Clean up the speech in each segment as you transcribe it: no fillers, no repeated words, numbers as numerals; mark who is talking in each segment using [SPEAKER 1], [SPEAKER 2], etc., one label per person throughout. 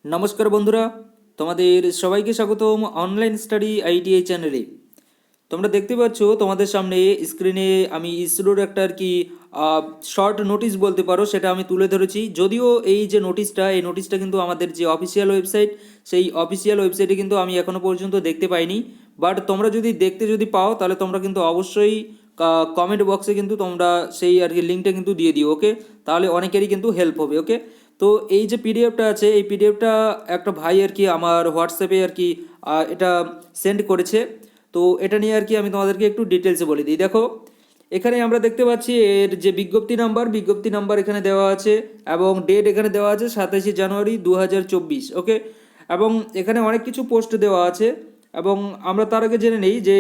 [SPEAKER 1] নমস্কার বন্ধুরা, তোমাদের সবাইকে স্বাগতম অনলাইন স্টাডি আইটিআই চ্যানেলে। তোমরা দেখতে পাচ্ছ তোমাদের সামনে স্ক্রিনে আমি ইসরোর একটা আর কি শর্ট নোটিশ বলতে পারো, সেটা আমি তুলে ধরেছি। যদিও এই যে নোটিশটা কিন্তু আমাদের যে অফিসিয়াল ওয়েবসাইট, সেই অফিসিয়াল ওয়েবসাইটে কিন্তু আমি এখনও পর্যন্ত দেখতে পাইনি। বাট তোমরা যদি পাও তাহলে তোমরা কিন্তু অবশ্যই কমেন্ট বক্সে কিন্তু তোমরা সেই আর কি লিঙ্কটা কিন্তু দিয়ে দিও, ওকে? তাহলে অনেকেরই কিন্তু হেল্প হবে, ওকে? তো এই যে পিডিএফটা আছে, এই পিডিএফটা একটা ভাই আর কি আমার হোয়াটসঅ্যাপে আর কি এটা সেন্ড করেছে। তো এটা নিয়ে আর কি আমি তোমাদেরকে একটু ডিটেলসে বলে দিই। দেখো, এখানে আমরা দেখতে পাচ্ছি এর যে বিজ্ঞপ্তি নাম্বার এখানে দেওয়া আছে এবং ডেট এখানে দেওয়া আছে 27শে জানুয়ারি 2024, ওকে? এবং এখানে অনেক কিছু পোস্ট দেওয়া আছে এবং আমরা তার আগে জেনে নেই যে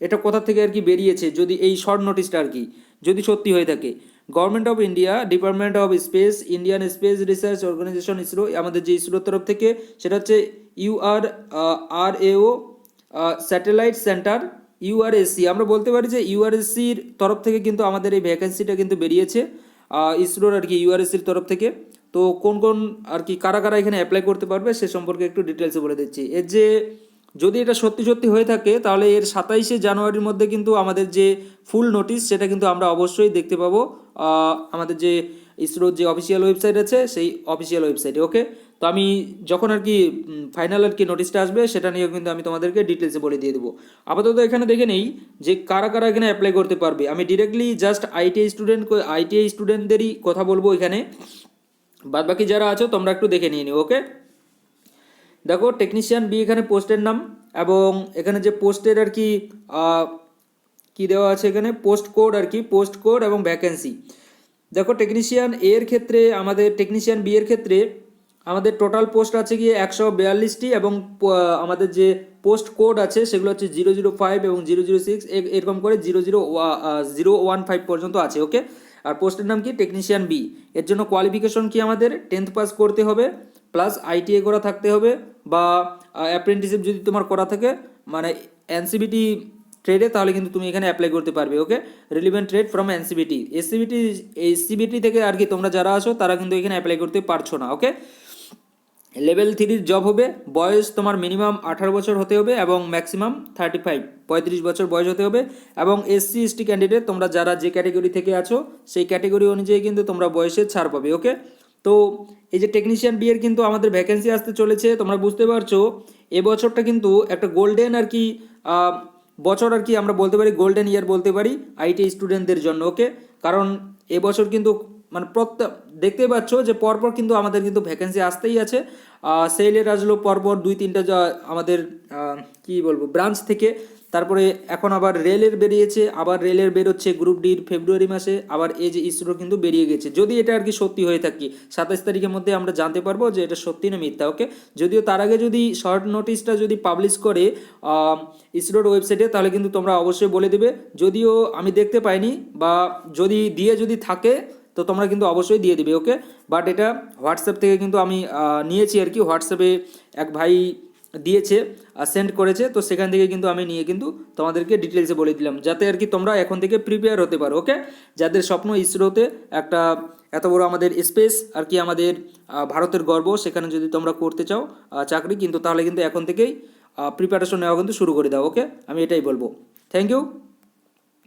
[SPEAKER 1] এটা কোথা থেকে আর কি বেরিয়েছে, যদি এই শর্ট নোটিশটা আর কি যদি সত্যি হয়ে থাকে। Government of India, department of space, Indian space research organisation ISRO, আমাদের যে ইসরোর তরফ থেকে, সেটা হচ্ছে URAO স্যাটেলাইট সেন্টার, ইউআরএসসি। আমরা বলতে পারি যে ইউআরএসসির তরফ থেকে কিন্তু আমাদের এই ভ্যাকেন্সিটা কিন্তু বেরিয়েছে, ইসরোর আর কি ইউআরএসসির তরফ থেকে। তো কোন কোন আর কি কারা কারা এখানে অ্যাপ্লাই করতে পারবে সে সম্পর্কে একটু ডিটেলসে বলে দিচ্ছি। এর যে যদি এটা সত্যি সত্যি হয়ে থাকে তাহলে এর 27শে জানুয়ারির মধ্যে কিন্তু আমাদের যে ফুল নোটিশ সেটা কিন্তু আমরা অবশ্যই দেখতে পাবো আমাদের যে ইসরোর যে অফিসিয়াল ওয়েবসাইট আছে সেই অফিসিয়াল ওয়েবসাইটে, ওকে? তো আমি যখন আর কি ফাইনাল আর কি নোটিশটা আসবে সেটা নিয়ে কিন্তু আমি তোমাদেরকে ডিটেলসে বলে দিয়ে দেবো। আপাতত এখানে দেখে নেই যে কারা কারা এখানে অ্যাপ্লাই করতে পারবে। আমি ডিরেক্টলি জাস্ট আইটিআই স্টুডেন্টদেরই কথা বলবো এখানে। বাদ বাকি যারা আছো তোমরা একটু দেখে নিয়ে নিও, ওকে? দেখো, টেকনিশিয়ান বি এখানে পোস্টের নাম এবং এখানে যে পোস্টের আর কি কি দেওয়া আছে এখানে পোস্ট কোড আর কি, পোস্ট কোড এবং ভ্যাকেন্সি। দেখো, টেকনিশিয়ান বি এর ক্ষেত্রে আমাদের টোটাল পোস্ট আছে গিয়ে 142টি এবং আমাদের যে পোস্ট কোড আছে সেগুলো হচ্ছে 005 এবং 006, এরকম করে 00015 পর্যন্ত আছে, ওকে? আর পোস্টের নাম কি টেকনিশিয়ান বি। এর জন্য কোয়ালিফিকেশন কি আমাদের 10th পাস করতে হবে, প্লাস আইটিআই করা থাকতে হবে বা অ্যাপ্রেন্টিসশিপ যদি তোমার করা থাকে, মানে এনসিবিটি ট্রেডে, তাহলে কিন্তু তুমি এখানে অ্যাপ্লাই করতে পারবে, okay? Relevant trade from NCVT. SCVT থেকে আর কি তোমরা যারা আসো তারা কিন্তু এখানে অ্যাপ্লাই করতে পারছো না, ওকে? লেভেল 3 জব হবে। বয়স তোমার মিনিমাম 18 বছর হতে হবে এবং ম্যাক্সিমাম 35 বছর বয়স হতে হবে। এবং SC ST ক্যান্ডিডেট তোমরা যারা যে ক্যাটেগরি থেকে আছো সেই ক্যাটেগরি অনুযায়ী কিন্তু তোমরা বয়সে ছাড় পাবে, ওকে? তো এই যে টেকনিশিয়ান বি এর কিন্তু আমাদের ভ্যাকেন্সি আসতে চলেছে, তোমরা বুঝতে পারছো এবছরটা কিন্তু একটা গোল্ডেন আর কি বছর আর কি, আমরা বলতে পারি গোল্ডেন ইয়ার বলতে পারি আইটি স্টুডেন্টদের জন্য, ওকে? কারণ এবছর কিন্তু মানে দেখতেই পাচ্ছ যে পরপর কিন্তু আমাদের কিন্তু ভ্যাকেন্সি আসতেই আছে। সেলের আসলো পরপর 2-3টা আমাদের কি বলবো ব্রাঞ্চ থেকে। তারপরে এখন আবার রেলের বেরিয়েছে, আবার রেলের বেরোচ্ছে গ্রুপ ডির ফেব্রুয়ারি মাসে, আবার এই যে ইসরো কিন্তু বেরিয়ে গেছে। যদি এটা আর কি সত্যি হয়ে থাকে 27 তারিখের মধ্যে আমরা জানতে পারবো যে এটা সত্যি না মিথ্যা, ওকে? যদিও তার আগে যদি শর্ট নোটিশটা যদি পাবলিশ করে ইসরোর ওয়েবসাইটে তাহলে কিন্তু তোমরা অবশ্যই বলে দেবে। যদিও আমি দেখতে পাইনি বা যদি থাকে তো তোমরা কিন্তু অবশ্যই দিয়ে দিবে, ওকে? বাট এটা হোয়াটসঅ্যাপ থেকে কিন্তু আমি নিয়েছি আর কি, হোয়াটসঅ্যাপে এক ভাই দিয়েছে, সেন্ড করেছে, তো সেখান থেকে কিন্তু আমি নিয়ে কিন্তু তোমাদেরকে ডিটেলসে বলে দিলাম যাতে আর কি তোমরা এখন থেকে প্রিপেয়ার হতে পারো, ওকে? যাদের স্বপ্ন ইসরোতে একটা এত বড় আমাদের স্পেস আর কি আমাদের ভারতের গর্ব, সেখানে যদি তোমরা করতে চাও চাকরি, কিন্তু তাহলে কিন্তু এখন থেকেই প্রিপারেশন নেওয়া কিন্তু শুরু করে দাও, ওকে? আমি এটাই বলবো। Thank you.